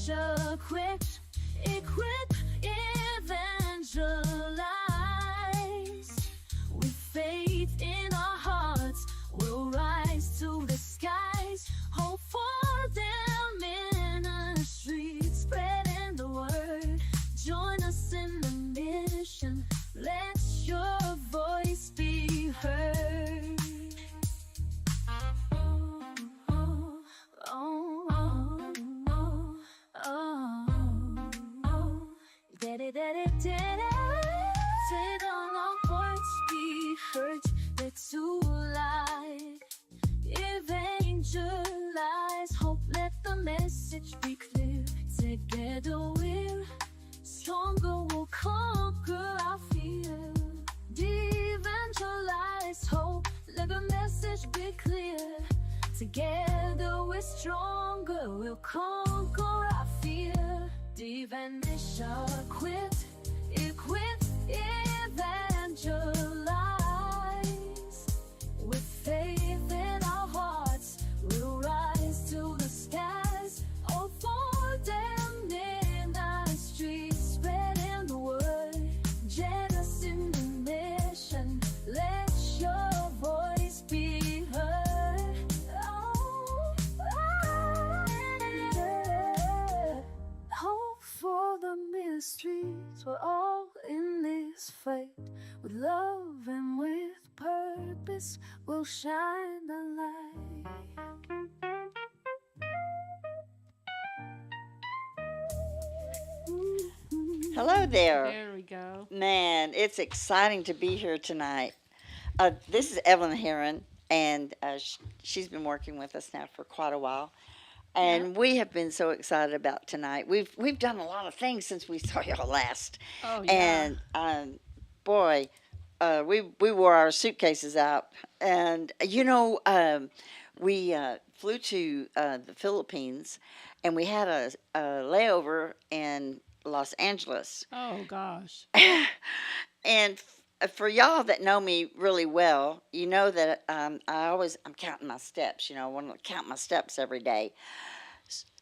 equip, evangelize. With faith in our hearts, we'll rise to the skies. Hope for them ministry, spreading the word. Join us in the mission. Let your voice be heard. Let all our voice be heard. Let's do light, evangelize. Hope, let the message be clear. Together we're stronger, we'll conquer our fear. Evangelize hope, let the message be clear. Together we're stronger, we'll conquer our fear. Divination equipped, evangelize. With faith in our hearts, we'll rise to the skies. Oh, for them in the streets, spreading the word. Join us in the mission. Let your voice be heard. Hope for the mysteries. We're all in this fight. With love and with purpose, we'll shine the light. Hello there. There we go. Man, it's exciting to be here tonight. This is Evelyn Heron, and she's been working with us now for quite a while. And we have been so excited about tonight. We've done a lot of things since we saw y'all last. Oh, yeah. And boy, we wore our suitcases out. And we flew to the Philippines, and we had a layover in Los Angeles. Oh, gosh. And for y'all that know me really well, you know that I'm counting my steps. I want to count my steps every day.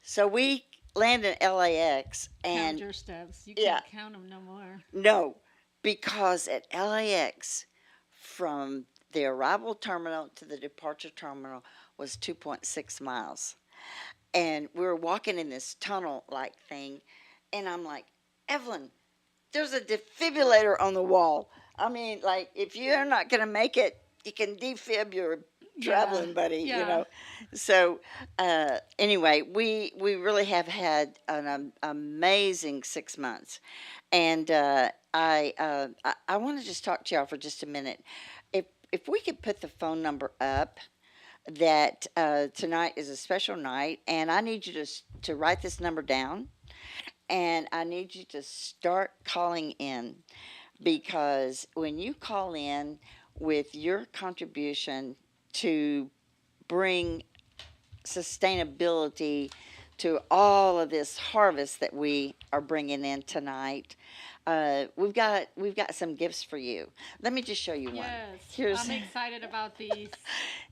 So we landed in LAX, and Count your steps. You can't count them no more. no, because at LAX, from the arrival terminal to the departure terminal was 2.6 miles, and we were walking in this tunnel-like thing, and I'm like, Evelyn, there's a defibrillator on the wall. I mean, like, if you're not going to make it, you can defib your traveling buddy, Yeah. So, anyway, we really have had an amazing 6 months. And I want to just talk to y'all for just a minute. If we could put the phone number up, that tonight is a special night, and I need you to write this number down, and I need you to start calling in, because when you call in with your contribution to bring sustainability to all of this harvest that we are bringing in tonight, we've got some gifts for you. Let me just show you one. Yes. I'm excited about these.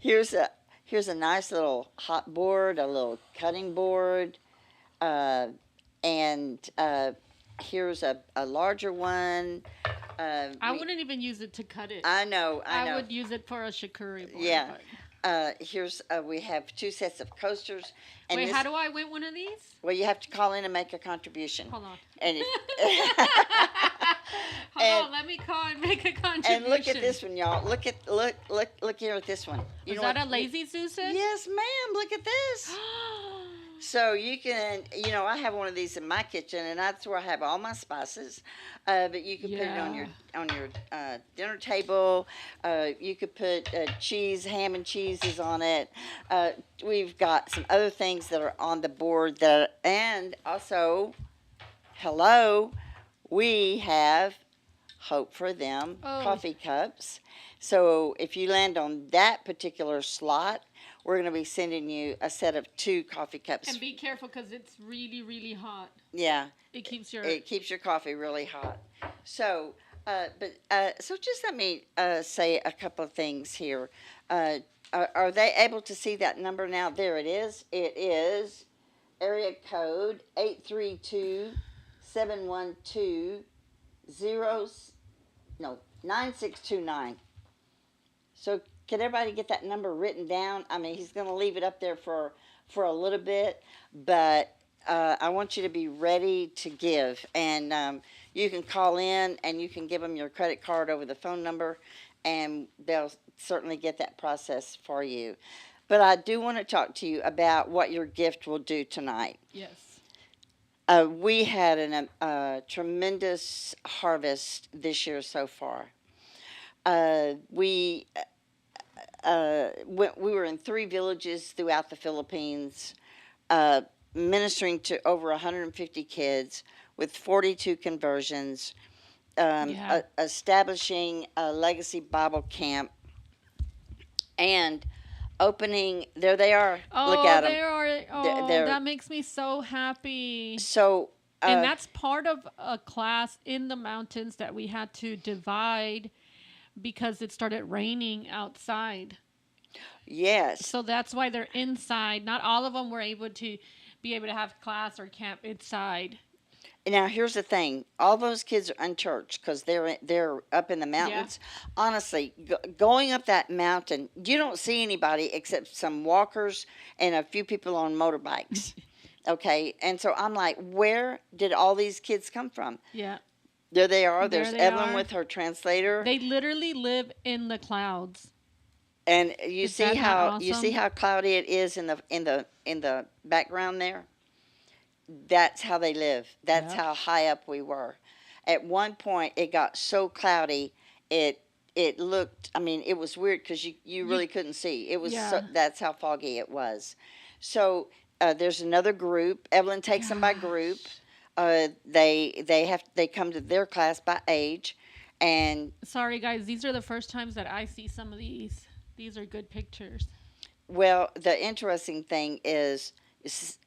Here's a nice little hot board, a little cutting board, and here's a larger one. I wouldn't even use it to cut it. I know. I would use it for a charcuterie board. Yeah. Here's we have 2 sets of coasters. And Wait, how do I win one of these? Well, you have to call in and make a contribution. Hold on. And Hold on, let me call and make a contribution. And look at this one, y'all. Look here at this one. Is that a Lazy Susan? Yes, ma'am. Look at this. So you can, I have one of these in my kitchen, and that's where I have all my spices. But you can put it on your dinner table. You could put cheese, ham and cheeses on it. We've got some other things that are on the board and also, we have Hope for Them coffee cups. So if you land on that particular slot, we're going to be sending you a set of 2 coffee cups. And be careful, because it's really, really hot. Yeah. It keeps your coffee really hot. So, so just let me say a couple of things here. Are they able to see that number now? There it is. It is area code 832-712-0, no, 9629. So can everybody get that number written down? I mean, he's going to leave it up there for a little bit, but I want you to be ready to give. And you can call in and you can give them your credit card over the phone number, and they'll certainly get that process for you. But I do want to talk to you about what your gift will do tonight. Yes. We had a tremendous harvest this year so far. We were in 3 villages throughout the Philippines, ministering to over 150 kids with 42 conversions, Yeah. establishing a legacy Bible camp, and opening. There they are. Look Oh, at them. there are. Oh, They're that makes me so happy. so. And that's part of a class in the mountains that we had to divide because it started raining outside. Yes. So that's why they're inside. Not all of them were able to be able to have class or camp inside. Now here's the thing: all those kids are unchurched because they're up in the mountains. Honestly, going up that mountain, you don't see anybody except some walkers and a few people on motorbikes. Okay, and so I'm like, where did all these kids come from? Yeah. There they are. There There's they Evelyn are. with her translator, They literally live in the clouds. and you Is see that how not you see awesome? how cloudy it is in the background there. That's how they live. That's Yep. how high up we were. At one point, it got so cloudy, it looked. I mean, it was weird because you really couldn't see. It was so, Yeah. that's how foggy it was. So there's another group. Evelyn takes them by group. They come to their class by age, and Sorry, guys. These are the first times that I see some of these. These are good pictures. well, the interesting thing is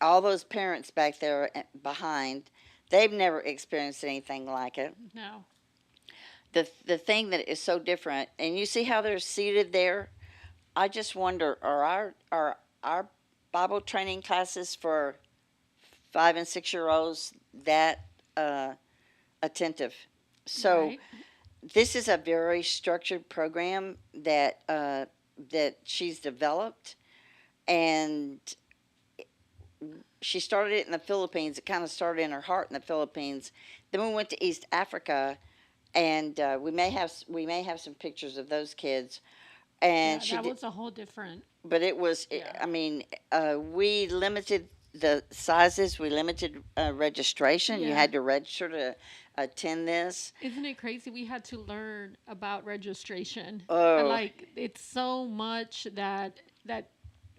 all those parents back there behind. They've never experienced anything like it. No. The thing that is so different, and you see how they're seated there. I just wonder, are our Bible training classes for 5 and 6 year olds that attentive? So Right? this is a very structured program that she's developed, and she started it in the Philippines. It kind of started in her heart in the Philippines. Then we went to East Africa, and we may have some pictures of those kids. And Yeah, that was a whole different. but it was. Yeah. I mean, we limited the sizes. We limited registration. You Yeah. had to register to attend this. Isn't it crazy? We had to learn about registration. Oh. Like it's so much that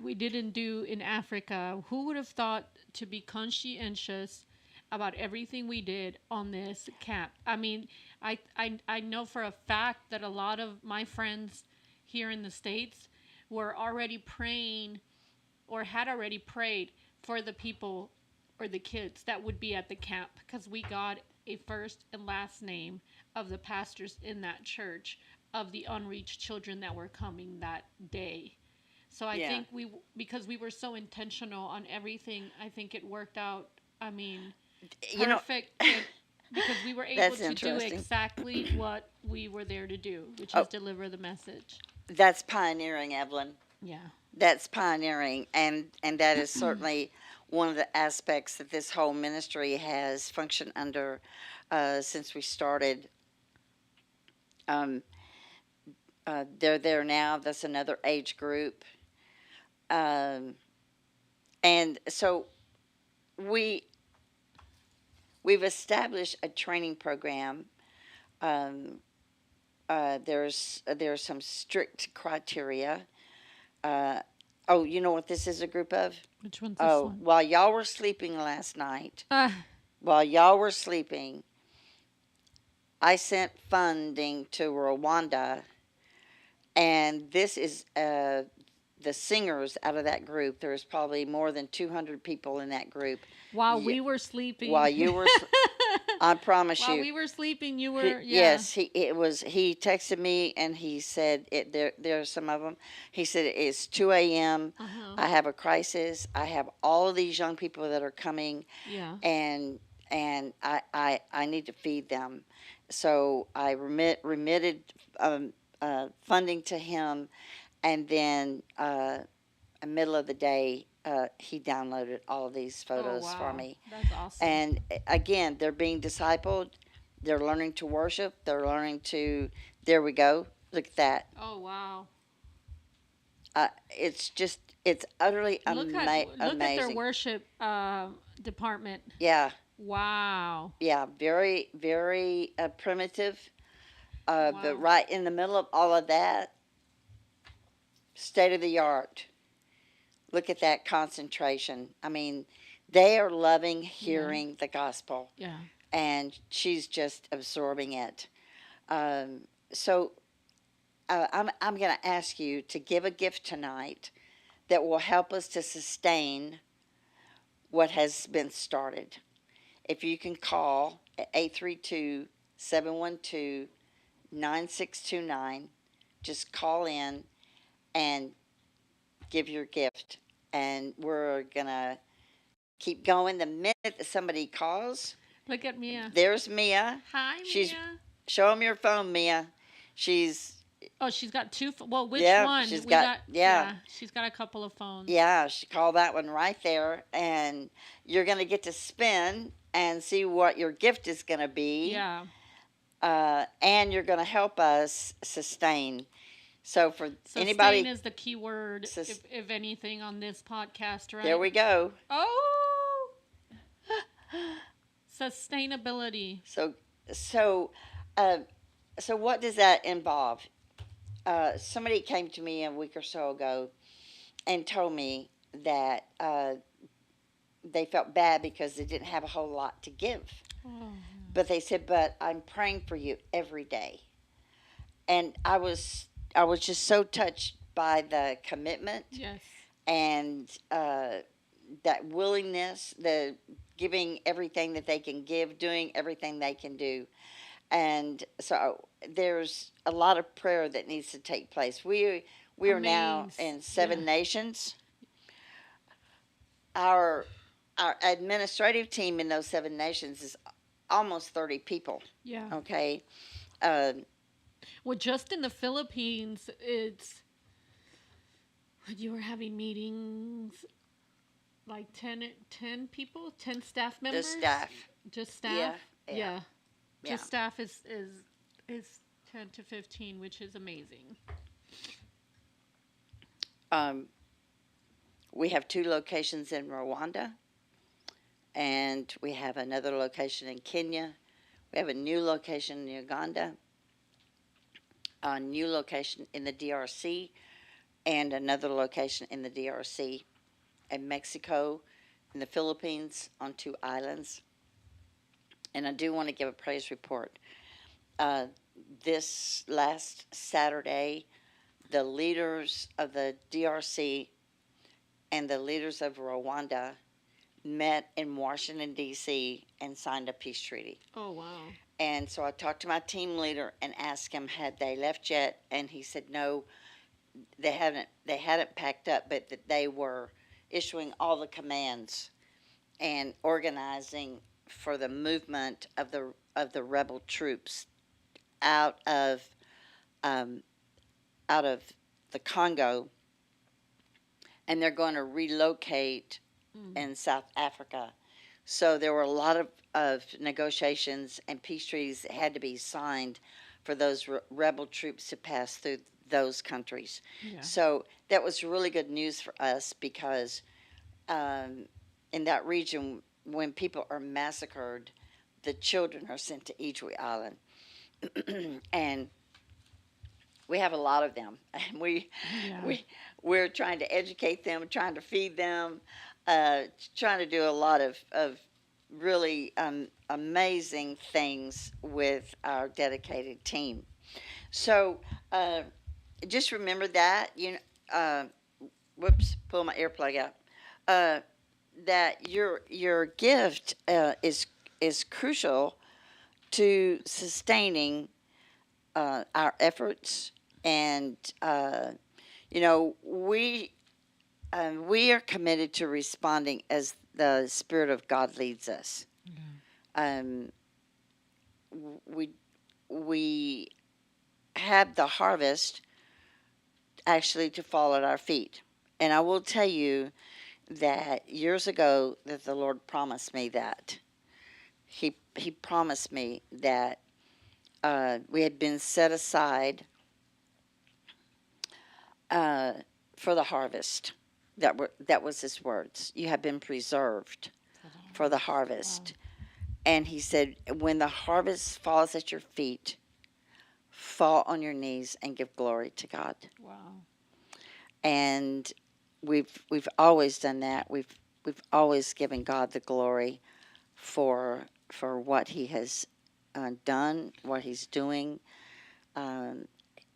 we didn't do in Africa. Who would have thought to be conscientious about everything we did on this camp? I mean, I know for a fact that a lot of my friends here in the States were already praying or had already prayed for the people or the kids that would be at the camp because we got a first and last name of the pastors in that church of the unreached children that were coming that day. So I Yeah. think because we were so intentional on everything, I think it worked out. I mean, You know, perfect. Because we were able That's to do interesting. exactly what we were there to do, which Oh. is deliver the message. that's pioneering, Evelyn. Yeah. That's pioneering, and that is certainly one of the aspects that this whole ministry has functioned under since we started. Um, they're there now. That's another age group, and so we we've established a training program. Um, there's some strict criteria. Oh, you know what this is a group of? Which one's this Oh, one? while y'all were sleeping last night, Ah, while y'all were sleeping, I sent funding to Rwanda, and this is the singers out of that group. There's probably more than 200 people in that group. while Ye- we were sleeping. While you were, I promise While you. we were sleeping, you He, were, yeah. yes, he texted me and he said there are some of them. He said it's 2 a.m. Uh huh. I have a crisis. I have all of these young people that are coming, Yeah. and I need to feed them. So I remitted funding to him, and then in the middle of the day, he downloaded all of these Oh, photos for wow. me. That's awesome. And again, they're being discipled. They're learning to worship. They're learning to. There we go. Look at that. Oh, wow. It's just. It's utterly Look at their amazing. worship department. Yeah, Wow. yeah. Very, very primitive. But Wow. right in the middle of all of that, state of the art. Look at that concentration. I mean, they are loving Yeah. hearing the gospel, Yeah. and she's just absorbing it. So I'm going to ask you to give a gift tonight that will help us to sustain what has been started. If you can call at 832 712 9629, just call in and give your gift. And we're going to keep going. The minute that somebody calls, Look at Mia. there's Mia. Hi, She's Mia. Show them your phone, Mia. She's Oh, she's got two. Well, which yeah, one? she's We got got. yeah, Yeah, she's got a couple of phones. yeah. She called that one right there, and you're gonna get to spin and see what your gift is gonna be, Yeah. and you're gonna help us sustain. So for Sustain anybody, is the key word, if anything, on this podcast, right? there we go. Oh, sustainability. So so uh, so what does that involve? Somebody came to me a week or so ago and told me that they felt bad because they didn't have a whole lot to give. Oh, But they said, "But I'm praying for you every day." And I was just so touched by the commitment yes. and that willingness, the giving everything that they can give, doing everything they can do. And so there's a lot of prayer that needs to take place. We are now Amaze. in Yeah. 7 nations. Our our administrative team in those 7 nations is almost 30 people. Yeah. Okay, uh, Well, just in the Philippines, it's you were having meetings like 10 people, 10 staff the members. staff. Just staff. Yeah, yeah, Yeah. yeah. Just staff is 10 to 15, which is amazing. Um, we have 2 locations in Rwanda, and we have another location in Kenya. We have a new location in Uganda, a new location in the DRC, and another location in the DRC, and Mexico, and the Philippines on 2 islands. And I do want to give a praise report. Uh, this last Saturday, the leaders of the DRC and the leaders of Rwanda met in Washington, D.C., and signed a peace treaty. Oh, wow. And so I talked to my team leader and asked him, had they left yet? And he said, no, they hadn't packed up, but that they were issuing all the commands and organizing for the movement of the rebel troops out of um, out of the Congo, and they're going to relocate Mm. in South Africa. So there were a lot of negotiations and peace treaties that had to be signed for those rebel troops to pass through those countries. Yeah. So that was really good news for us because in that region, when people are massacred, the children are sent to Ijwi Island. And we have a lot of them. And Yeah. we're trying to educate them, trying to feed them, trying to do a lot of really amazing things with our dedicated team. So just remember that whoops, pull my earplug out. Uh, that your gift is crucial to sustaining our efforts, and you know, we are committed to responding as the Spirit of God leads us. Um, we we have the harvest actually to fall at our feet, and I will tell you that years ago that the Lord promised me that He promised me that we had been set aside uh, for the harvest. That was His words. You have been preserved for the harvest. And He said, when the harvest falls at your feet, fall on your knees and give glory to God. Wow. And we've always done that. We've always given God the glory for what He has done, what He's doing. Um,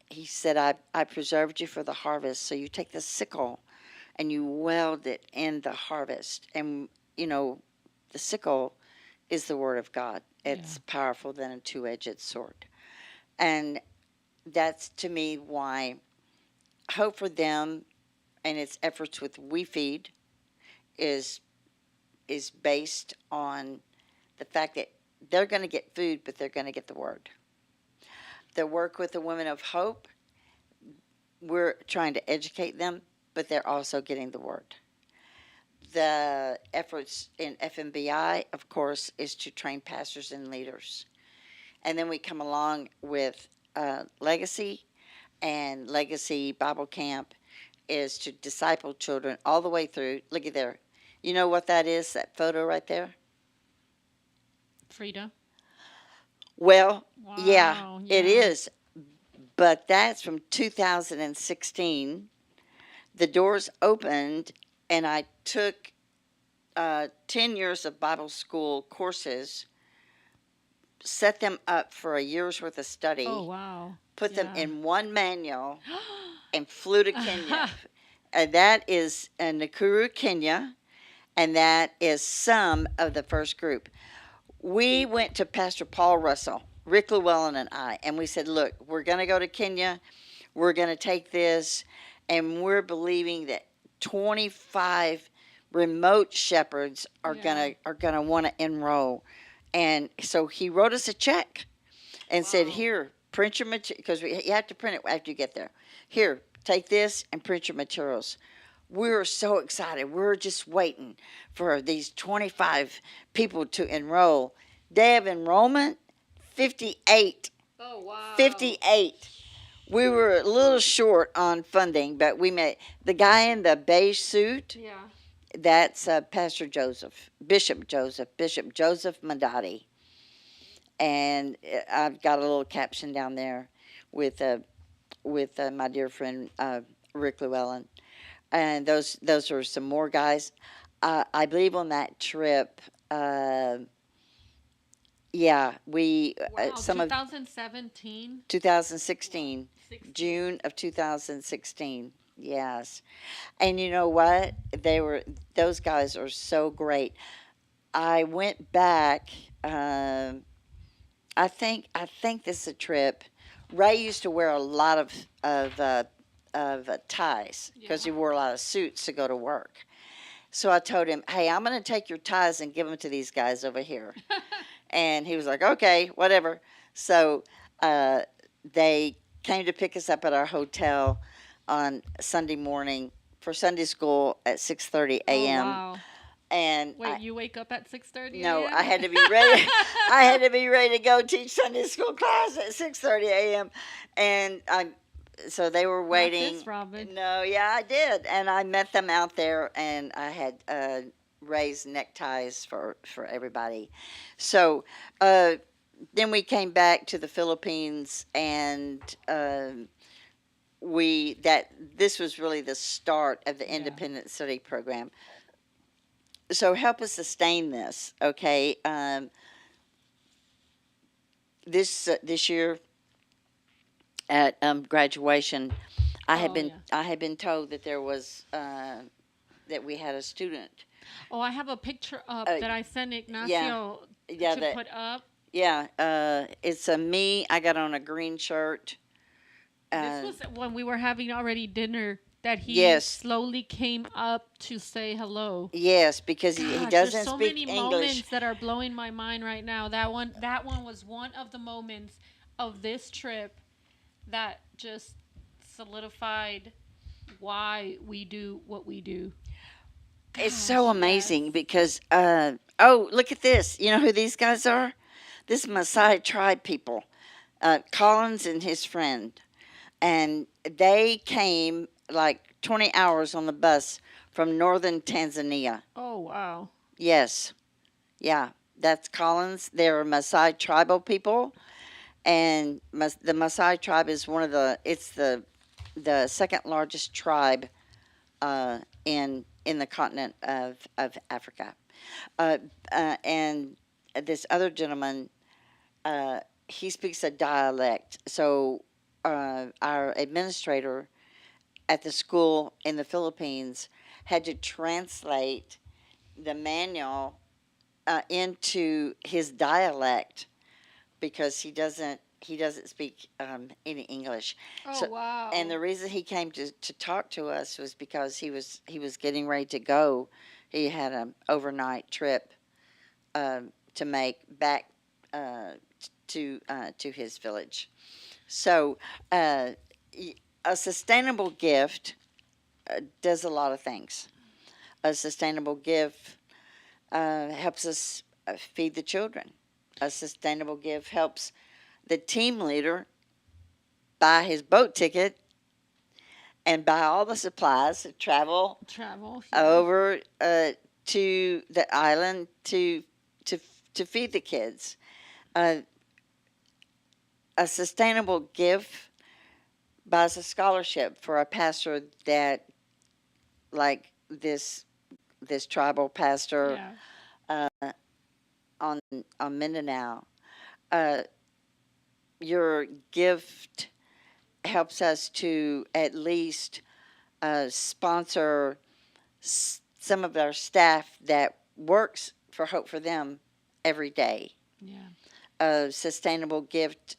he said, I preserved you for the harvest. So you take the sickle and you weld it in the harvest. And, you know, the sickle is the word of God. It's powerful than a two-edged sword. And that's to me why Hope for Them and its efforts with We Feed is based on the fact that they're going to get food, but they're going to get the word. The work with the Women of Hope, we're trying to educate them, but they're also getting the word. The efforts in FMBI, of course, is to train pastors and leaders. And then we come along with Legacy, and Legacy Bible Camp is to disciple children all the way through. Look at there. You know what that is, that photo right there? Frida. Well, yeah, Wow. it is. But that's from 2016. The doors opened, and I took 10 years of Bible school courses, set them up for a year's worth of study, Oh, wow. put them in one manual, and flew to Kenya. And that is Nakuru, Kenya, and that is some of the first group. We went to Pastor Paul Russell, Rick Llewellyn, and I, and we said, look, we're going to go to Kenya. We're going to take this, and we're believing that 25 remote shepherds are gonna want to enroll. And so he wrote us a check and said, here, print your material, because you have to print it after you get there. Here, take this and print your materials. We were so excited. We were just waiting for these 25 people to enroll. Day of enrollment, 58. Oh, wow. 58. We were a little short on funding, but we met the guy in the beige suit. Yeah. That's Pastor Bishop Joseph Mandati. And I've got a little caption down there with my dear friend Rick Llewellyn. And those are some more guys. I believe on that trip, we Wow. some of 2017. 2016, June of 2016. Yes, and you know what? Those guys are so great. I went back. I think this is a trip. Ray used to wear a lot of ties because he wore a lot of suits to go to work. So I told him, "Hey, I'm going to take your ties and give them to these guys over here." And he was like, "Okay, whatever." So they came to pick us up at our hotel on Sunday morning for Sunday school at 6:30 a.m. Oh, wow. And Wait, you wake up at 6:30? no, I had to be ready. I had to be ready to go teach Sunday school class at 6:30 a.m. And so they were waiting. Not this, Robin. No, yeah, I did, and I met them out there, and I had raised neckties for everybody. So then we came back to the Philippines, and this was really the start of the independent study program. So help us sustain this, okay? This year at graduation, I had been told that there was that we had a student. Oh, I have a picture up that I sent Ignacio to put up. Yeah, it's a me. I got on a green shirt. This Uh, was when we were having already dinner that he yes, slowly came up to say hello. yes, because he Gosh, there's doesn't so speak many English. moments that are blowing my mind right now. That one was one of the moments of this trip that just solidified why we do what we do. It's so Gosh, yes. amazing because, oh, look at this. You know who these guys are? This Maasai tribe people. Collins and his friend. And they came like 20 hours on the bus from northern Tanzania. Oh, wow. Yes, yeah, that's Collins. They're Maasai tribal people, and the Maasai tribe is one of it's the second largest tribe in the continent of Africa. Uh, and this other gentleman, uh, he speaks a dialect. So our administrator at the school in the Philippines had to translate the manual into his dialect because he doesn't speak any English. Oh, So, and wow. the reason he came to talk to us was because he was getting ready to go. He had an overnight trip to make back to his village. So, uh, a sustainable gift does a lot of things. A sustainable gift helps us feed the children. A sustainable gift helps the team leader buy his boat ticket and buy all the supplies to travel Travel, yeah. over to the island to to feed the kids. Uh, a sustainable gift buys a scholarship for a pastor that, like this tribal pastor Yeah. uh, on Mindanao. Uh, your gift helps us to at least sponsor some of our staff that works for Hope for Them every day. Yeah. A sustainable gift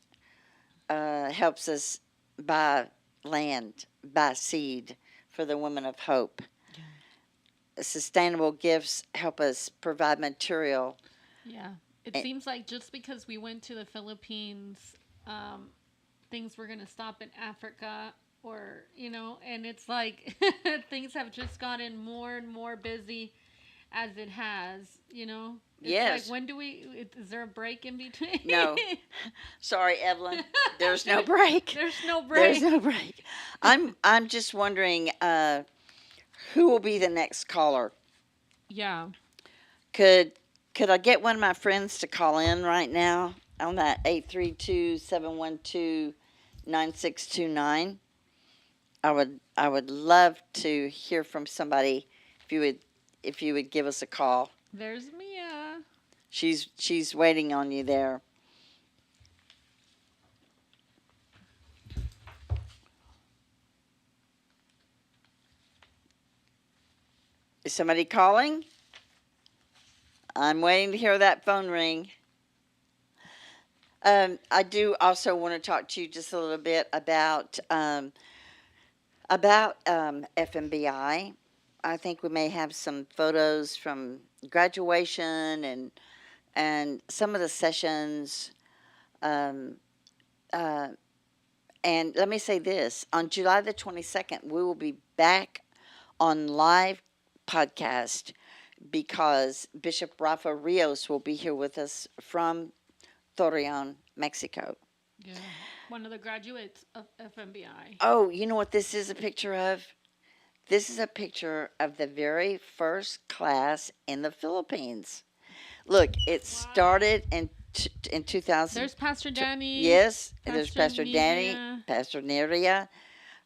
helps us buy land, buy seed for the Women of Hope. Yeah. Sustainable gifts help us provide material. Yeah. It Eh, seems like just because we went to the Philippines, um, things were going to stop in Africa or, and it's like things have just gotten more and more busy as it has. It's like, yes. when do is there a break in between? No. Sorry, Evelyn. There's no break. There's no There's break. no break. I'm just wondering who will be the next caller. Yeah. Could could I get one of my friends to call in right now on that 832-712-9629? I would love to hear from somebody if you would give us a call. There's Mia. She's waiting on you there. Is somebody calling? I'm waiting to hear that phone ring. I do also want to talk to you just a little bit about FMBI. I think we may have some photos from graduation and some of the sessions. Um, uh, and let me say this: on July the 22nd, we will be back on live podcast because Bishop Rafa Rios will be here with us from Torreon, Mexico. Yeah. One of the graduates of FMBI. Oh, you know what this is a picture of? This is a picture of the very first class in the Philippines. Look, it Wow. started in 2000. There's Pastor Danny, Yes, there's Pastor Pastor Danny, Nivea. Pastor Neria.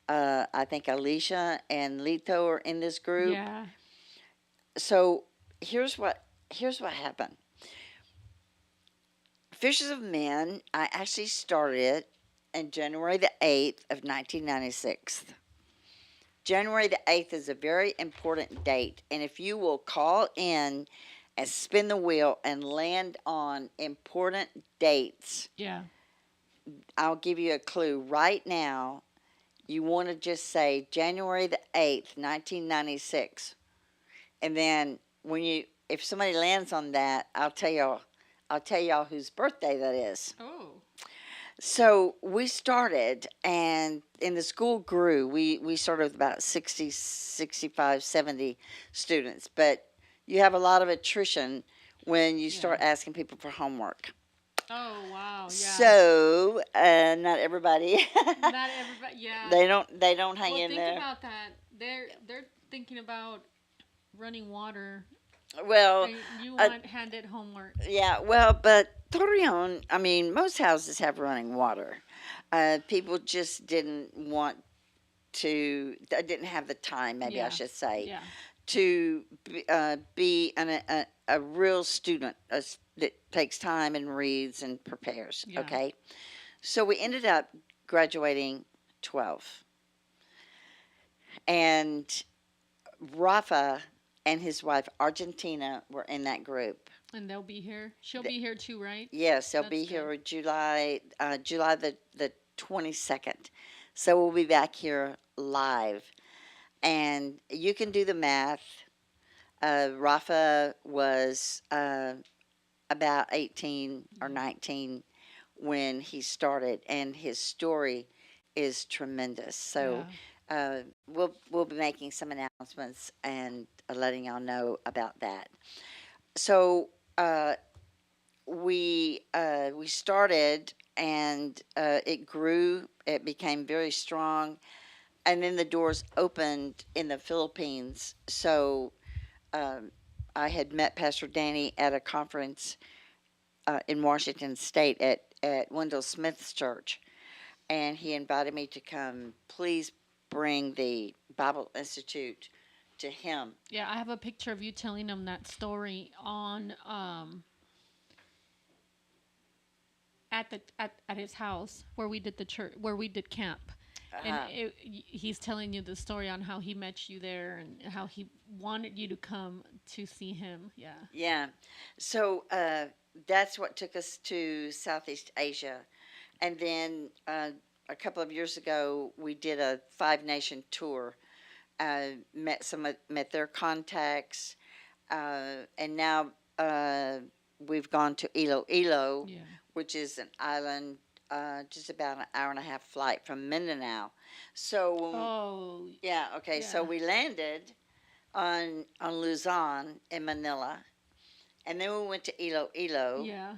I think Alicia and Lito are in this group. Yeah. So here's what happened. Fishers of Men, I actually started on January the 8th of 1996. January the 8th is a very important date, and if you will call in and spin the wheel and land on important dates. Yeah. I'll give you a clue right now. You want to just say January the 8th, 1996. And then if somebody lands on that, I'll tell y'all whose birthday that is. Oh. So we started, and the school grew. We started with about 60, 65, 70 students, but you have a lot of attrition when you Yeah. start asking people for homework. Oh wow. Yeah. So not everybody, Not everybody. Yeah. they don't hang Well, in think there. about that. They're thinking about running water, Well, and you uh, want handed homework. yeah, well, but Torreon, I mean, most houses have running water. People just didn't want to, didn't have the time, maybe I Yeah. should say, Yeah. to be a real student that takes time and reads and prepares. Yeah. Okay, so we ended up graduating 12, and Rafa and his wife Argentina were in that group. And they'll be here. She'll Th- be here too, right? Yes, they'll That's be good. here July the 22nd. So we'll be back here live, and you can do the math. Rafa was about 18 or Yeah. 19 when he started, and his story is tremendous. So Yeah. we'll be making some announcements and letting y'all know about that. So we started, and it grew. It became very strong, and then the doors opened in the Philippines. So um, I had met Pastor Danny at a conference in Washington State at Wendell Smith's church, and he invited me to come. Please bring the Bible Institute to him. Yeah. I have a picture of you telling them that story on at his house where we did the church where we did camp. And Uh, he's telling you the story on how he met you there and how he wanted you to come to see him. Yeah. yeah. So that's what took us to Southeast Asia. And then a couple of years ago, we did a 5 nation tour. Met their contacts, and now we've gone to Iloilo, Yeah. which is an island just about an hour and a half flight from Mindanao. So Oh. yeah, okay. So Yeah. we landed on Luzon in Manila, and then we went to Iloilo, Yeah.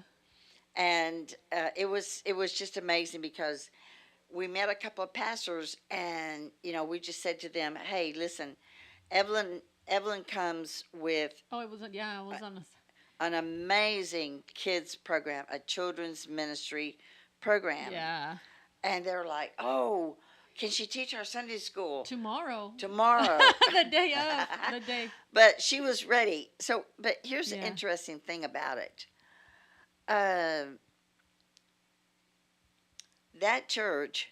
and it was just amazing because we met a couple of pastors, and we just said to them, "Hey, listen, Evelyn comes with Oh, it wasn't. Yeah, it was on a. an amazing kids program, a children's ministry program," Yeah. and they're like, "Oh, can she teach our Sunday school Tomorrow. tomorrow?" The day of. The day. But she was ready. So, but here's the Yeah. interesting thing about it. Uh, that church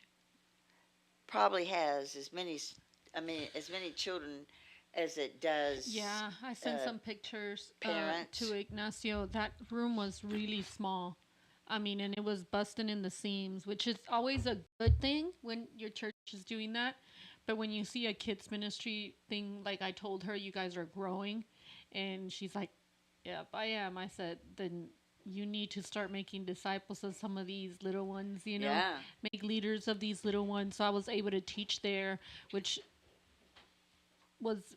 probably has as many children as it does Yeah, I sent uh, some pictures to parents. Ignacio. That room was really small. I mean, and it was busting in the seams, which is always a good thing when your church is doing that. But when you see a kids ministry thing, like I told her, you guys are growing, and she's like, "Yep, I am." I said, "Then you need to start making disciples of some of these little ones. Yeah, Make leaders of these little ones." So I was able to teach there, which was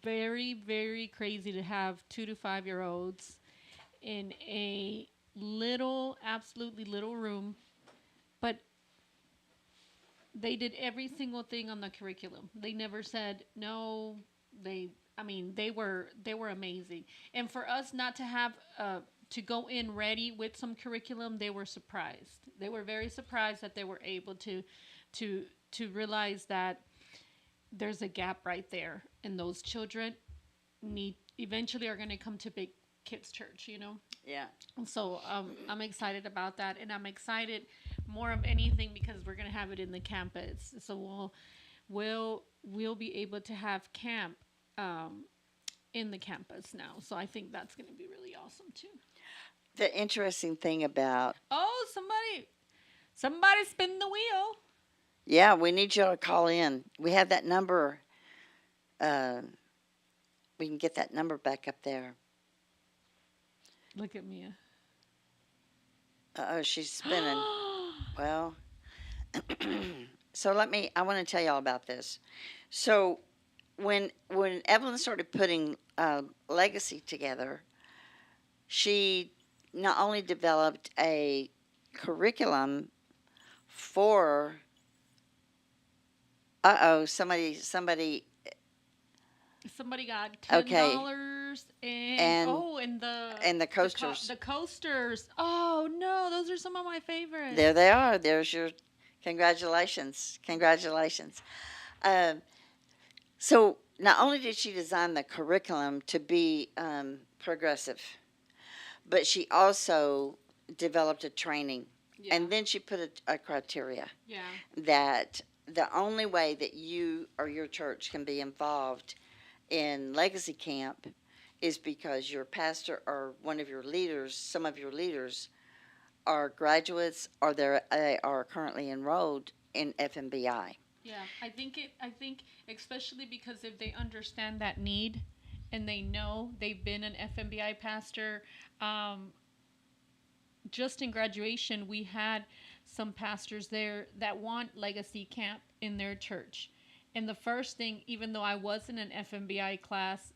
very, very crazy to have 2 to 5 year olds in a little, absolutely little room, but they did every single thing on the curriculum. They never said no. They, I mean, they were amazing. And for us not to have to go in ready with some curriculum, they were surprised. They were very surprised that they were able to to realize that there's a gap right there, and those children need eventually are going to come to big kids church. yeah, So I'm excited about that, and I'm excited more of anything because we're gonna have it in the campus. So we'll be able to have camp um, in the campus now. So I think that's going to be really awesome too. The interesting thing about, Oh, somebody spin the wheel. yeah, we need y'all to call in. We have that number. Uh, we can get that number back up there. Look at Mia. Oh, she's spinning. Well, so I want to tell y'all about this. So when Evelyn started putting Legacy together, she not only developed a curriculum for, somebody, Somebody got okay, $10 and and oh, and and the coasters. the coasters. Oh no, those are some of my There favorites. they are. There's your congratulations. Congratulations. Um, so not only did she design the curriculum to be progressive, but she also developed a training. Yeah, And then she put a criteria yeah, that the only way that you or your church can be involved in Legacy Camp is because your pastor or one of your leaders, some of your leaders, are graduates or they are currently enrolled in FMBI. yeah. I think especially because if they understand that need, and they know they've been an FMBI pastor, um, just in graduation, we had some pastors there that want Legacy Camp in their church. And the first thing, even though I was in an FMBI class,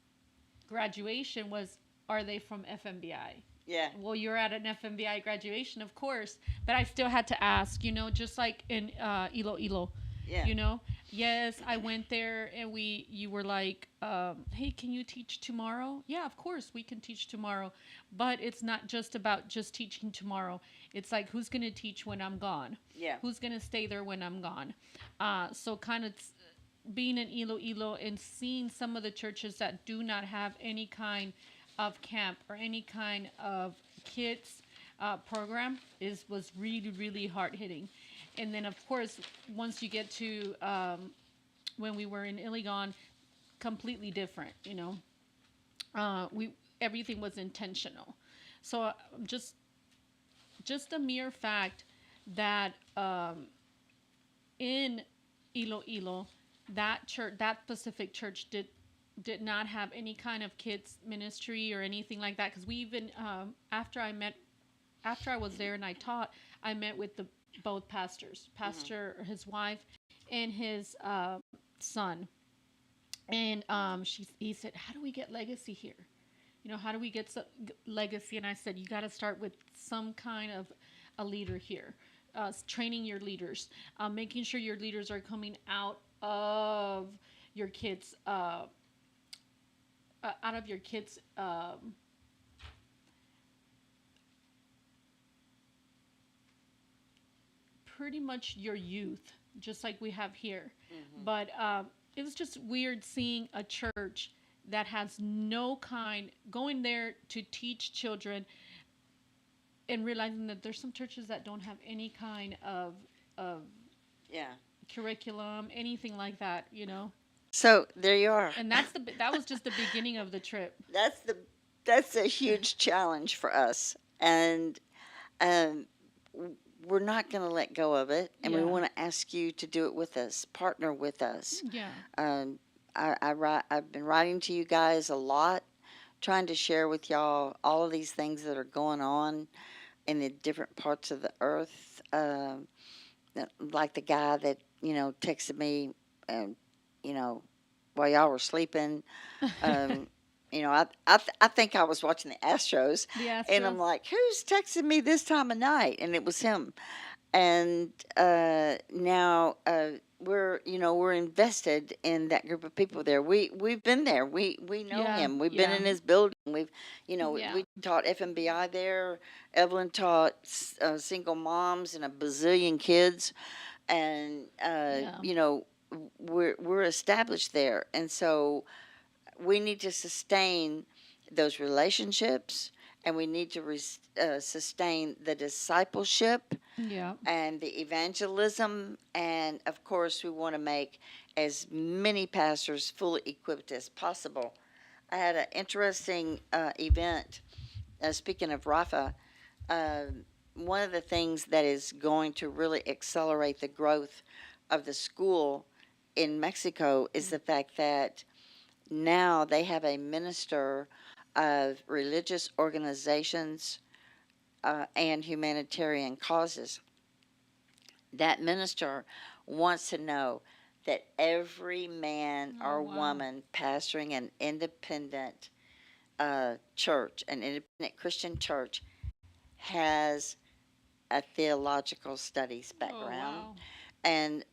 graduation was, are they from FMBI? Yeah. Well, you're at an FMBI graduation, of course, but I still had to ask, just like in Iloilo, Yeah. you know. Yes, I went there, and you were like, hey, can you teach tomorrow? Yeah, of course we can teach tomorrow, but it's not just about just teaching tomorrow. It's like, who's going to teach when I'm gone? Yeah. Who's going to stay there when I'm gone? So kind of being in Iloilo and seeing some of the churches that do not have any kind of camp or any kind of kids program was really, really hard hitting. And then of course, once you get to when we were in Iligan, completely different. We everything was intentional. So just the mere fact that in Iloilo, that church, that specific church did not have any kind of kids ministry or anything like that. Because we even after I was there and I taught, I met with the both pastors, pastor, his wife, and his son. And he said, "How do we get legacy here? How do we get legacy?" And I said, "You got to start with some kind of a leader here, training your leaders, making sure your leaders are coming of your kids, out of your kids." Pretty much your youth, just like we have here. But it was just weird seeing a church that has no kind going there to teach children and realizing that there's some churches that don't have any kind of Yeah. curriculum, anything like that. So there you are. And that was just the beginning of the trip. That's the that's a huge challenge for us, and um, we're not going to let go of it, and we Yeah. want to ask you to do it with us, partner with us. Yeah. Um, I've been writing to you guys a lot, trying to share with y'all all of these things that are going on in the different parts of the earth. Like the guy that texted me, um, you know, while y'all were sleeping. Um, I think I was watching the Astros, The and I'm Astros. like, who's texting me this time of night? And it was him. And now we're invested in that group of people there. We've been there. We know Yeah. him. We've been Yeah. in his building. Yeah. We taught FMBI there. Evelyn taught single moms and a bazillion kids, and Yeah. we're established there, and so we need to sustain those relationships, and we need to sustain the discipleship Yeah. and the evangelism, and of course we want to make as many pastors fully equipped as possible. I had an interesting event. Speaking of Rafa, uh, one of the things that is going to really accelerate the growth of the school in Mexico is the fact that now they have a minister of religious organizations and humanitarian causes. That minister wants to know that every man Oh or wow. woman pastoring an independent church, an independent Christian church, has a theological studies Oh background, wow. and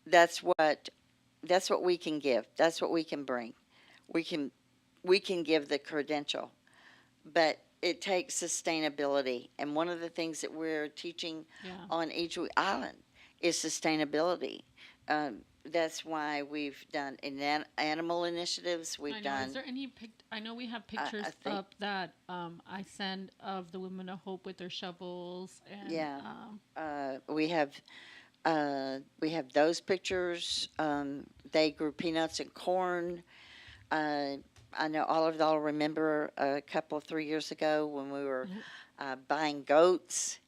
that's what that's what we can give. That's what we can bring. We can we can give the credential, but it takes sustainability. And one of the things that we're teaching Yeah. on each Island is sustainability. That's why we've done animal initiatives. I We've know. Is done, there any I know we have I pictures think, up that I send of the women of hope with their shovels and yeah, we have those pictures. They grew peanuts and corn. Uh, I know all of y'all remember a couple of 3 years ago when we were buying goats,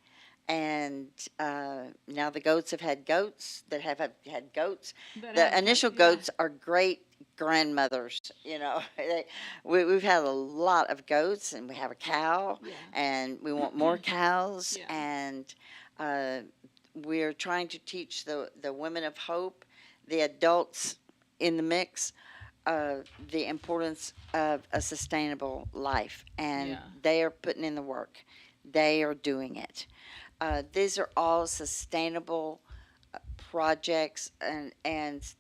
and now the goats have had goats that had goats. that The have had initial yeah. goats are great grandmothers. We've had a lot of goats, and we have a cow, Yeah. and we want more cows, Yeah. and uh, we're trying to teach the women of hope, the adults in the mix, uh, the importance of a sustainable life, and Yeah. they are putting in the work. They are doing it. These are all sustainable projects, and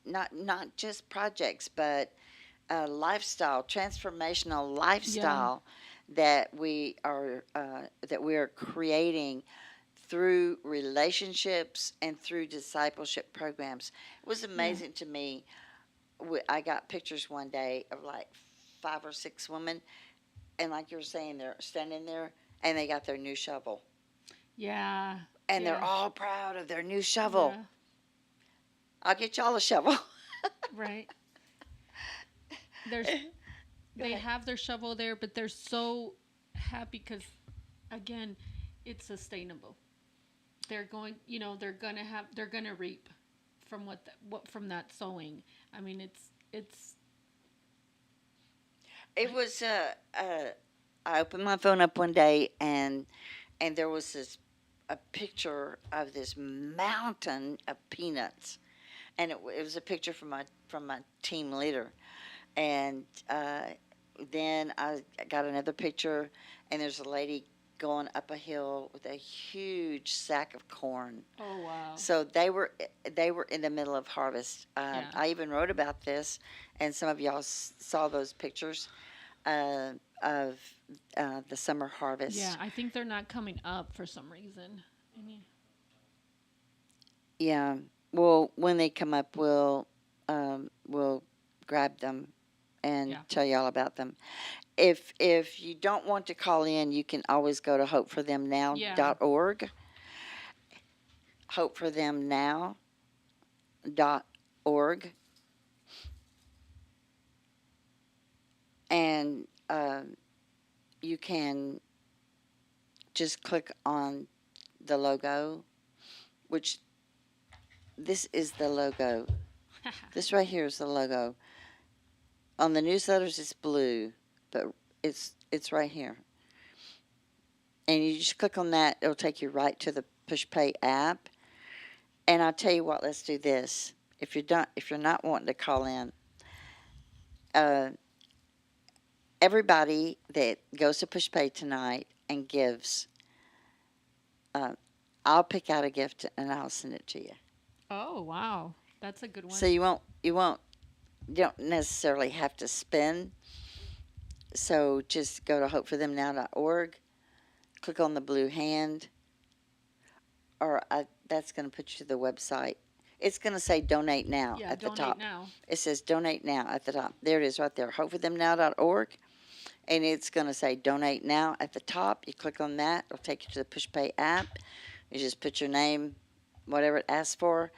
not just projects, but lifestyle, transformational Yeah. lifestyle that we are creating through relationships and through discipleship programs. It was Yeah. amazing to me. I got pictures one day of like 5 or 6 women, and like you were saying, they're standing there and they got their new shovel, Yeah. and they're Yeah. all proud of their new shovel. Yeah. I'll get y'all a shovel. Right. There's Go they ahead. have their shovel there, but they're so happy because again, it's sustainable. They're going, they're gonna reap from what from that sowing. I mean, it's It was I opened my phone up one day, and there was this a picture of this mountain of peanuts, and it was a picture from my team leader, and then I got another picture, and there's a lady going up a hill with a huge sack of corn. oh wow. So they were in the middle of harvest. Yeah. I even wrote about this, and some of y'all saw those pictures uh, of the summer Yeah, harvest. I think they're not coming up for some reason. I mean, Yeah. Well, when they come up, we'll grab them and yeah. tell y'all about them. If you don't want to call in, you can always go to Yeah. hopeforthemnow.org, hopeforthemnow.org, and you can just click on the logo, which this is the logo. This right here is the logo. On the newsletters, it's blue, but it's right here. And you just click on that; it'll take you right to the PushPay app. And I'll tell you what, let's do this. If you're not wanting to call in, uh, everybody that goes to PushPay tonight and gives, uh, I'll pick out a gift and I'll send it to you. Oh wow, that's a good So one. you don't necessarily have to spend. So just go to hopeforthemnow.org, click on the blue hand, or that's going to put you to the website. It's going to say donate now Yeah, at the donate top. now. It says donate now at the top. There it is right there, hopeforthemnow.org. And it's going to say donate now at the top. You click on that, it'll take you to the PushPay app. You just put your name, whatever it asks for.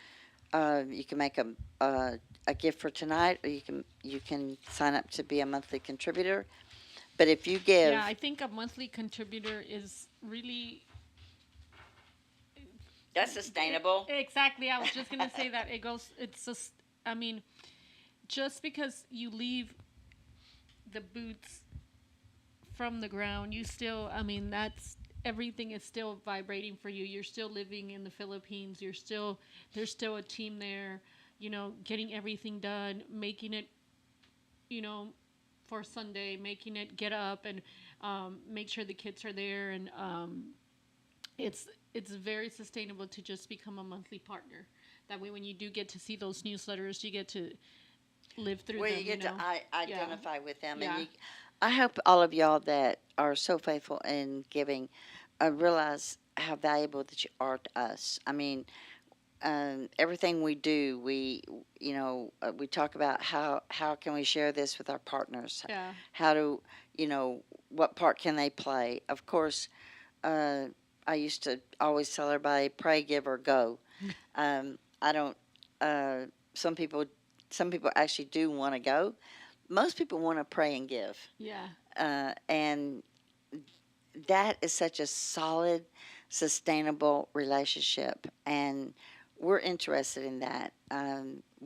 You can make a gift for tonight, or you can sign up to be a monthly contributor. But if you Yeah, give, I think a monthly contributor is really that's sustainable. exactly. I was just gonna say that it goes. It's just. I mean, just because you leave the boots from the ground, you still. I mean, that's everything is still vibrating for you. You're still living in the Philippines. You're still there's still a team there. You know, getting everything done, making it. You know, for Sunday, making it get up and make sure the kids are there, and it's very sustainable to just become a monthly partner. That way, when you do get to see those newsletters, you get to live through Well, them. you You get to know, yeah, identify with them, and yeah, I hope all of y'all that are so faithful in giving realize how valuable that you are to us. I mean, everything we do, we talk about how can we share this with our partners? yeah, How do what part can they play? Of course, uh, I used to always tell everybody, pray, give, or go. I don't. Uh, some people, some people actually do want to go. Most people want to pray and give, yeah, and that is such a solid, sustainable relationship, and we're interested in that.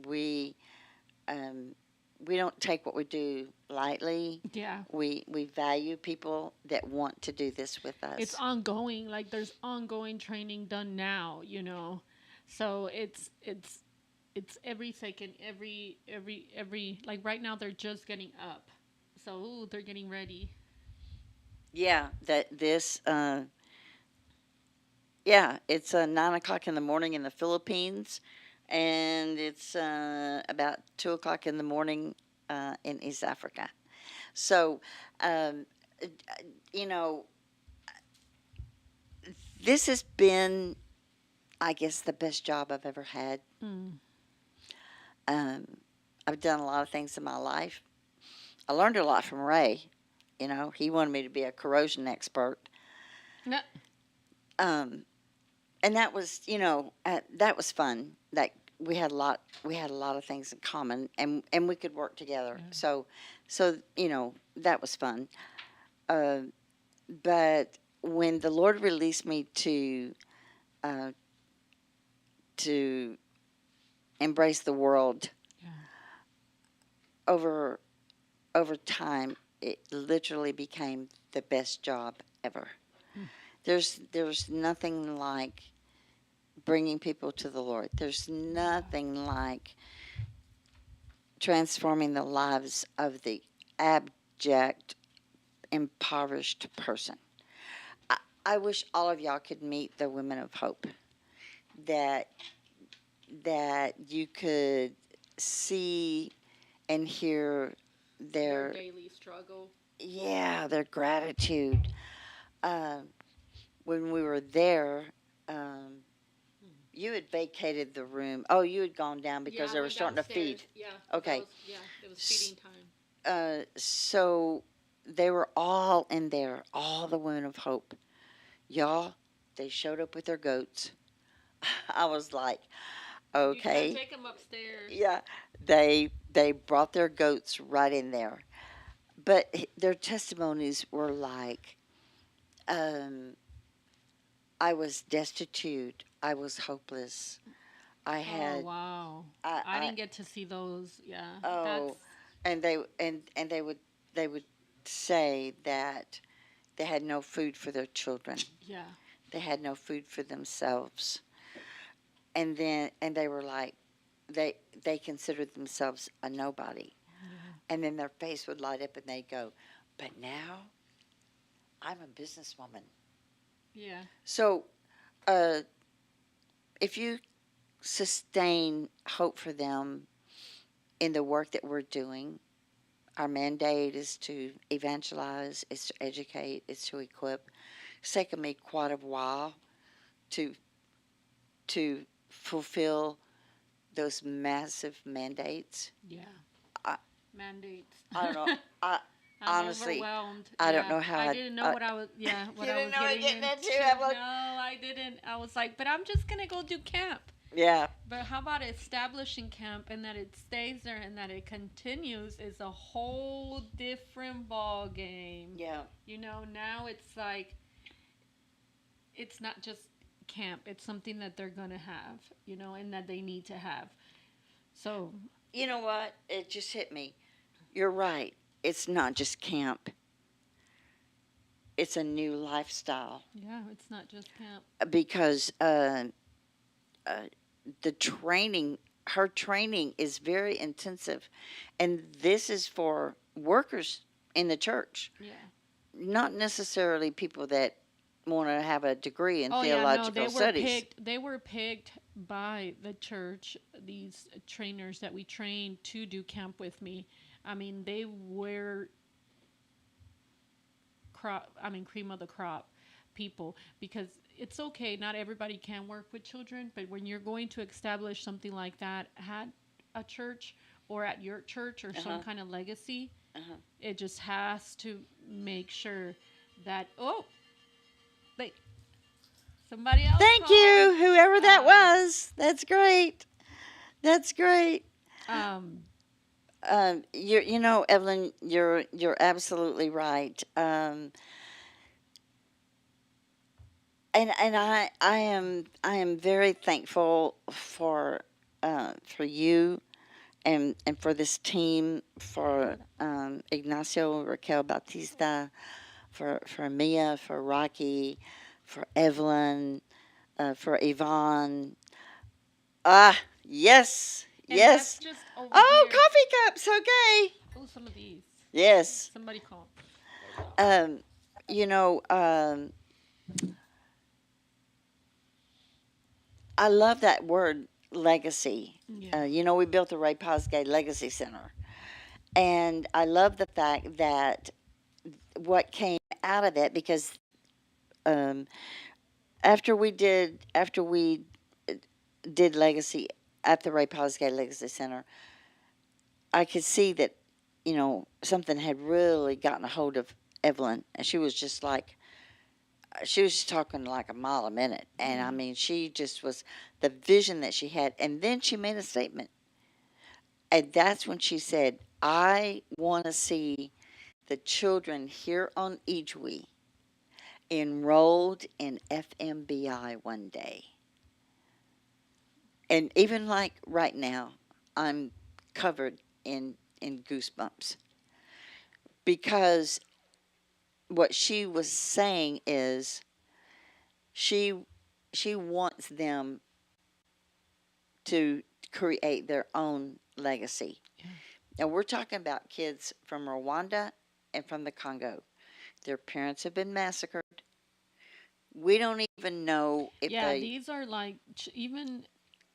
We um, we don't take what we do lightly. yeah. We value people that want to do this with It's us. ongoing. Like there's ongoing training done now. You know, so it's every second, every like right now they're just getting up, so ooh, they're getting ready. Yeah, that this. Yeah, it's 9 o'clock in the morning in the Philippines, and it's about 2 o'clock in the morning in East Africa. So, um, uh, you know, this has been, I guess, the best job I've ever had. Mm. Um, I've done a lot of things in my life. I learned a lot from Ray. He wanted me to be a corrosion expert. No, Um, and that was fun. That we had a lot of things in common, and we could work together. yeah, So that was fun. Uh, but when the Lord released me uh, to embrace the world yeah, over over time, it literally became the best job ever. mm, There's nothing like bringing people to the Lord. There's nothing like transforming the lives of the abject, impoverished person. I, I wish all of y'all could meet the women of hope. That you could see and hear their their daily struggle. their gratitude. Um, when we were there, um, you had vacated the room. Oh, you had gone down Yeah, because I they were went starting to downstairs. feed. Yeah, that Okay. was yeah, it was feeding time. So they were all in there, all the women of hope. Y'all, they showed up with their goats. I was like, You can't okay. take them upstairs. Yeah, they brought their goats right in there. But their testimonies were like, um, I was destitute. I was hopeless. I Oh had, wow, I I didn't get to see those. Yeah, that's oh, and they would say that they had no food for their children. yeah, They had no food for themselves. And they were like, they considered themselves a nobody. yeah, And then their face would light up and they'd go, but now I'm a businesswoman. yeah, So uh, if you sustain hope for them in the work that we're doing, our mandate is to evangelize, is to educate, is to equip. It's taken me quite a while to fulfill those massive mandates. yeah. I, Mandates. I don't know. I I'm honestly, overwhelmed. I don't Yeah, know how I didn't know what I was. Yeah, you what I didn't was know I getting getting into. into. I'm No, like, I didn't. I was like, but I'm just gonna go do camp. Yeah. But how about establishing camp and that it stays there and that it continues is a whole different ball game. Yeah. You know, now it's like it's not just camp, it's something that they're going to have, you know, and that they need to have. So, You know what? It just hit me. You're right. It's not just camp. It's a new lifestyle yeah, it's not just camp. because uh, the training, her training is very intensive, and this is for workers in the church, Yeah. not necessarily people that want to have a degree in Oh yeah, no, theological studies. they were picked by the church, these trainers that we trained to do camp with me. I mean, they were cream of the crop people, because it's okay, not everybody can work with children, but when you're going to establish something like that at a church or at your church or Uh some huh. kind of legacy, Uh huh. it just has to make sure that, oh, they somebody else Thank called. you, whoever that um, was. That's great. That's great. um You know, Evelyn, you're absolutely right. And I am very thankful for you and for this team, for Ignacio, Raquel Bautista, for Mia, for Rocky, for Evelyn, for Yvonne. Ah, yes, and that's yes. just over Oh, here. coffee cups. Okay. Oh, some of these. Yes. Somebody called. There we go. Um, you know, I love that word legacy. Yeah. You know, we built the Ray Posgay Legacy Center, and I love the fact that what came out of it, because um, after we did legacy at the Ray Posgay Legacy Center, I could see that, something had really gotten a hold of Evelyn, and she was just talking like a mile a minute, and I Mm. mean, she just was the vision that she had, and then she made a statement, and that's when she said, "I want to see the children here on Ijwi enrolled in FMBI one day." And even like right now, I'm covered in goosebumps, because what she was saying is she she wants them to create their own legacy. Yeah. And we're talking about kids from Rwanda and from the Congo. Their parents have been massacred. We don't even know if Yeah, they. these are like even,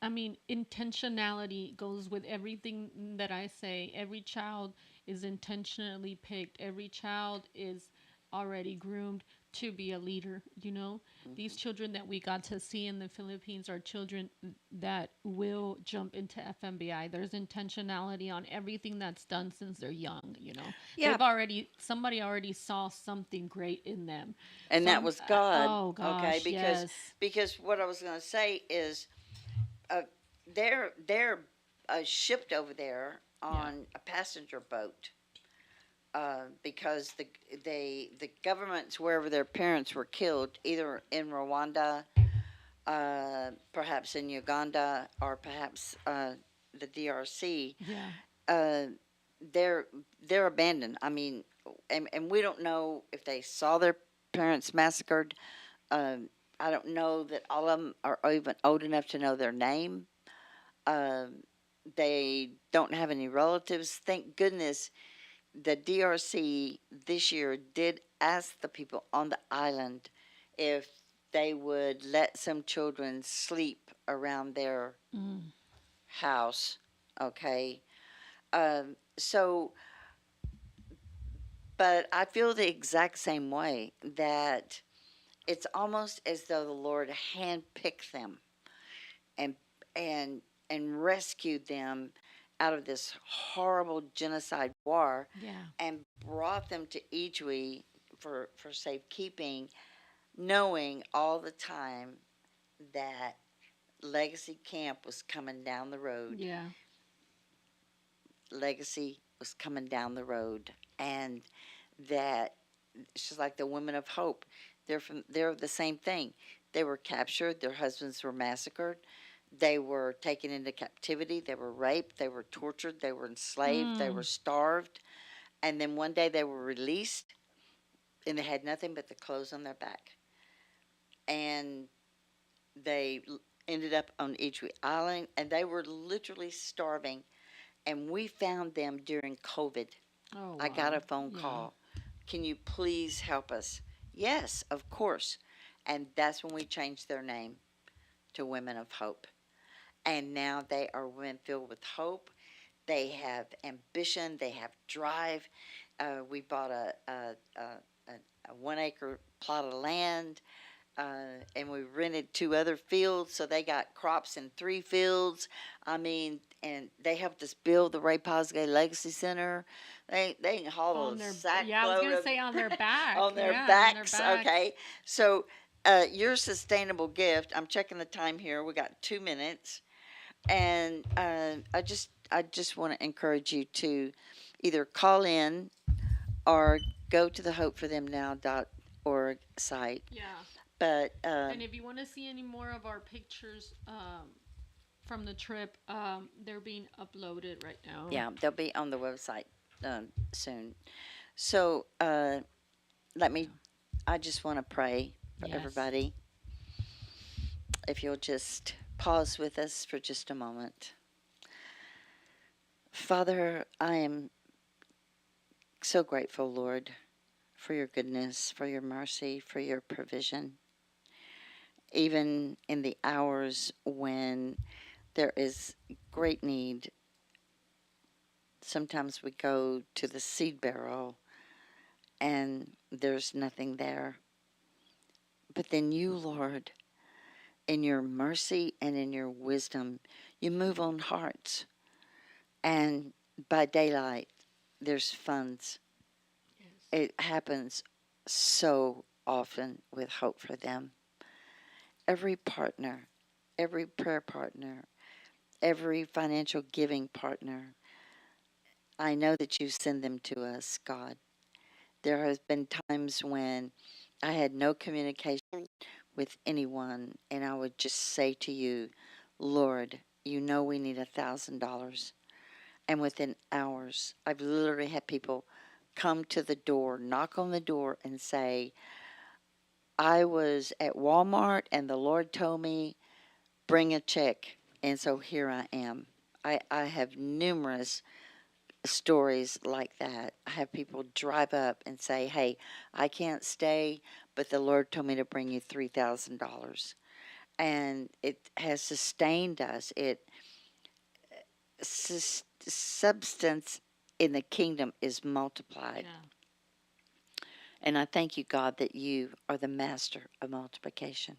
I mean, intentionality goes with everything that I say. Every child is intentionally picked. Every child is already groomed to be a leader, you know? These Mhm. children that we got to see in the Philippines are children that will jump into FMBI. There's intentionality on everything that's done since they're young, you know? Yeah, Somebody already saw something great in them. and that was God. Oh Okay, gosh, because yes. what I was going to say is, uh, they're shipped over there Yeah. on a passenger boat, because the governments wherever their parents were killed, either in Rwanda, perhaps in Uganda, or perhaps the DRC, Yeah. uh, they're they're abandoned. I mean, and we don't know if they saw their parents massacred. Um, I don't know that all of them are even old enough to know their name. Um, they don't have any relatives. Thank goodness the DRC this year did ask the people on the island if they would let some children sleep around their Mm. house. Okay. So, but I feel the exact same way, that it's almost as though the Lord handpicked them and and and rescued them out of this horrible genocide war, Yeah. and brought them to Ijwi for safekeeping, knowing all the time that Legacy Camp was coming down the road. Yeah. Legacy was coming down the road, and that it's just like the women of hope. They're the same thing. They were captured, their husbands were massacred, they were taken into captivity, they were raped, they were tortured, they were enslaved, they were Mm. starved, and then one day they were released and they had nothing but the clothes on their back. And they ended up on Iqui Island, and they were literally starving. And we found them during COVID. Oh I got wow. a phone Yeah. call. Can you please help us? Yes, of course. And that's when we changed their name to Women of Hope. And now they are women filled with hope. They have ambition. They have drive. We bought a 1 acre plot of land, and we rented 2 other fields, so they got crops in 3 fields. I mean, and they helped us build the Ray Posgay Legacy Center. They can haul On a their sack yeah, I was load gonna of say on their back. on their Yeah, on their backs. backs. Okay, so your sustainable gift. I'm checking the time here. We got 2 minutes, and I just want to encourage you to either call in or go to the hopeforthemnow.org site. Yeah. But And if you want to see any more of our pictures from the trip, they're being uploaded right now. yeah, they'll be on the website soon. So let me. I just want to pray for Yes. everybody. If you'll just pause with us for just a moment. Father, I am so grateful, Lord, for your goodness, for your mercy, for your provision. Even in the hours when there is great need, sometimes we go to the seed barrel and there's nothing there. But then you, Lord, in your mercy and in your wisdom, you move on hearts. And by daylight, there's funds. Yes. It happens so often with Hope for Them. Every partner, every prayer partner, every financial giving partner, I know that you send them to us, God. There has been times when I had no communication with anyone, and I would just say to you, Lord, you know we need $1,000. And within hours, I've literally had people come to the door, knock on the door, and say, I was at Walmart and the Lord told me, bring a check. And so here I am. I have numerous stories like that. I have people drive up and say, hey, I can't stay, but the Lord told me to bring you $3,000. And it has sustained us. Substance in the kingdom is multiplied. Yeah. And I thank you, God, that you are the master of multiplication.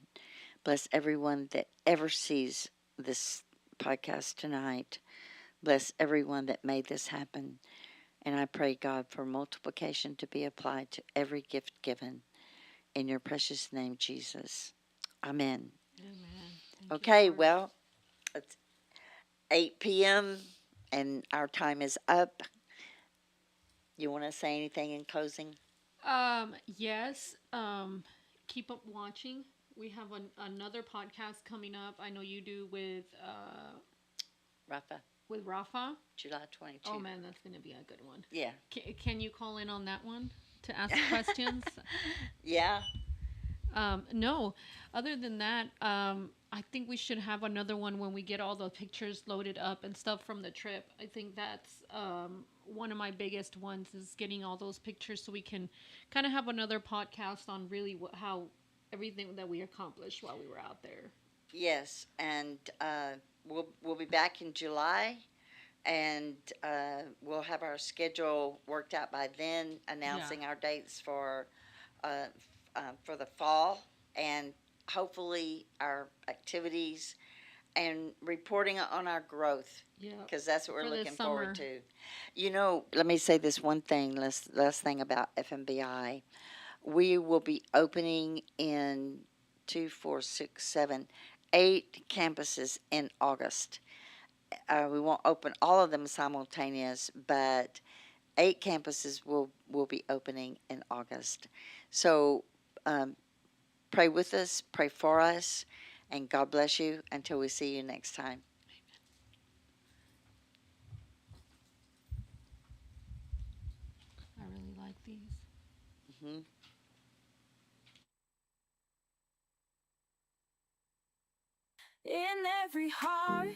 Bless everyone that ever sees this podcast tonight. Bless everyone that made this happen. And I pray, God, for multiplication to be applied to every gift given. In your precious name, Jesus. Amen. Amen. Thank you, Okay, Lord. well, it's 8 p.m. and our time is up. You want to say anything in closing, Yes. Keep up watching. We have another podcast coming up. I know you do Rafa? with Rafa. July Oh 22. man, that's gonna be a good one. Yeah. Can you call in on that one to ask questions? Yeah. No. Other than that, I think we should have another one when we get all the pictures loaded up and stuff from the trip. I think that's one of my biggest ones is getting all those pictures so we can kind of have another podcast on really how everything that we accomplished while we were out there. Yes. And we'll be back in July, and we'll have our schedule worked out by then, Yeah. announcing our dates for the fall, and hopefully our activities and reporting on our growth, Yeah. because that's what we're For this looking forward summer. to. You know, let me say this one thing, last thing about FMBI. We will be opening in 2, 4, 6, 7, 8 campuses in August. We won't open all of them simultaneous, but 8 campuses will be opening in August. So um, pray with us, pray for us, and God bless you until we see you next time. I really like these. Mhm. In every heart,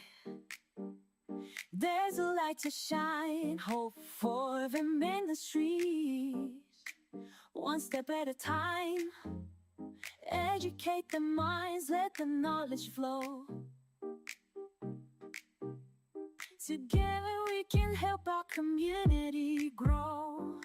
there's a light to shine. Hope for the ministries. One step at a time. Educate the minds, let the knowledge flow. Together we can help our community grow.